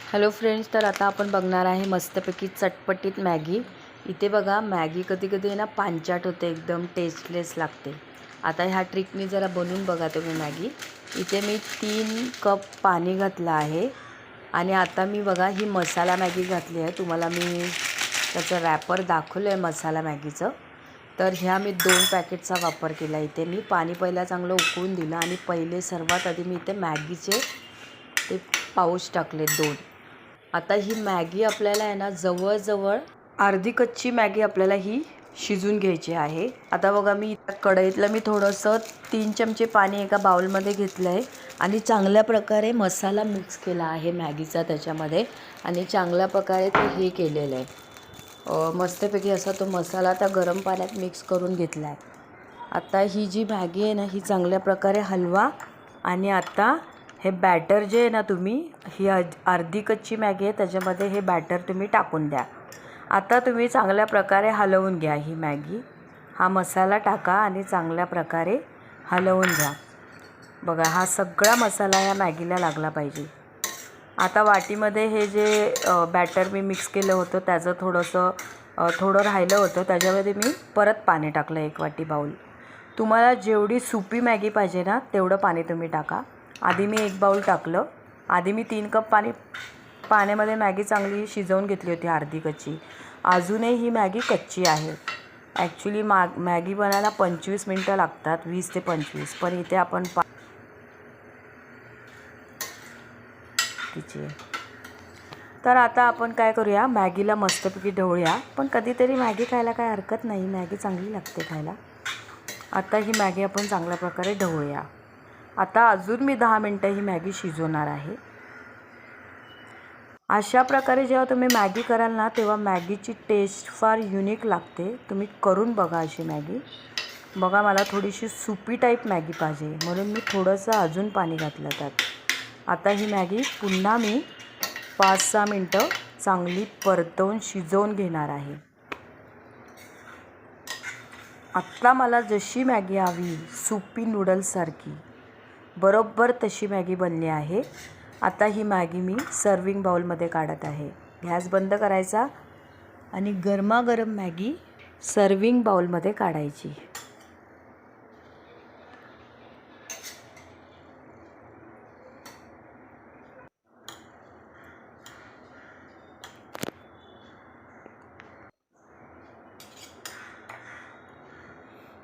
Hello friends, तर आता आपण बघणार आहे मस्तपैकी चटपटीत मॅगी। इथे बघा, मॅगी कधी कधी आहे ना पांचाट होते, एकदम टेस्टलेस लागते। आता ह्या ट्रिकनी जरा बनवून बघा तुम्ही मॅगी। इथे मी 3 कप पाणी घातलं आहे आणि आता मी बघा ही मसाला मॅगी घातली आहे। तुम्हाला मी त्याचं रॅपर दाखवलं आहे मसाला मॅगीचं। तर ह्या मी 2 पॅकेटचा वापर केला। इथे मी पाणी पहिला चांगलं उकळून दिलं आणि पहिले सर्वात आधी मी इथे मॅगीचे ते पाऊच टाकले 2। आता ही मॅगी आपल्याला आहे ना जवळजवळ अर्धी कच्ची मॅगी आपल्याला ही शिजून घ्यायची आहे। आता बघा, मी कढईतलं मी थोडंसं 3 चमचे पाणी एका बाउलमध्ये घेतलं आहे आणि चांगल्या प्रकारे मसाला मिक्स केला आहे मॅगीचा त्याच्यामध्ये आणि चांगल्या प्रकारे ते हे केलेलं आहे। मस्तपैकी असा तो मसाला त्या गरम पाण्यात मिक्स करून घेतला आहे। आता ही जी मॅगी आहे ना ही चांगल्या प्रकारे हलवा आणि आता हे बॅटर जे आहे ना, तुम्ही ही अर्धी कच्ची मॅगी आहे त्याच्यामध्ये हे बॅटर तुम्ही टाकून द्या। आता तुम्ही चांगल्या प्रकारे हलवून घ्या ही मॅगी। हा मसाला टाका आणि चांगल्या प्रकारे हलवून घ्या। बघा, हा सगळा मसाला या मॅगीला लागला पाहिजे। आता वाटीमध्ये हे जे बॅटर मी मिक्स केलं होतं त्याचं थोडं राहिलं होतं, त्याच्यामध्ये मी परत पाणी टाकलं 1 वाटी बाउल। तुम्हाला जेवढी सुपी मॅगी पाहिजे ना तेवढं पाणी तुम्ही टाका। आधी मी 1 बाउल टाकलं। आधी मी 3 कप पाण्यामध्ये मॅगी चांगली शिजवून घेतली होती अर्धी कच्ची। अजूनही ही मॅगी कच्ची आहे। ॲक्च्युली मॅगी बनायला 25 मिनटं लागतात, 20 ते 25, पण इथे आपण तर आता आपण काय करूया, मॅगीला मस्तपैकी ढवळूया। पण कधीतरी मॅगी खायला काय हरकत नाही, मॅगी चांगली लागते खायला। आता ही मॅगी आपण चांगल्या प्रकारे ढवळूया। आता अजून मी 10 मिनटं ही मॅगी शिजवणार आहे। अशा प्रकारे जेव्हा तुम्ही मॅगी कराल ना तेव्हा मॅगीची टेस्ट फार युनिक लागते। तुम्ही करून बघा अशी मॅगी। बघा, मला थोडीशी सुपी टाईप मॅगी पाहिजे म्हणून मी थोडंसं अजून पाणी घातलं त्यात। आता ही मॅगी पुन्हा मी 5-6 मिनटं चांगली परतवून शिजवून घेणार आहे। आत्ता मला जशी मॅगी हवी, सुपी नूडल्ससारखी, बरोबर तशी मॅगी बनली आहे। आता ही मॅगी मी सर्विंग बाउलमध्ये काढत आहे। गॅस बंद करायचा आणि गरमागरम मॅगी सर्विंग बाउलमध्ये काढायची।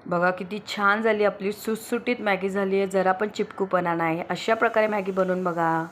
बघा किती छान झाली आपली सुटसुटीत मॅगी झाली आहे, जरा पण चिपकूपणा नाही। अशा प्रकारे मॅगी बनवून बघा।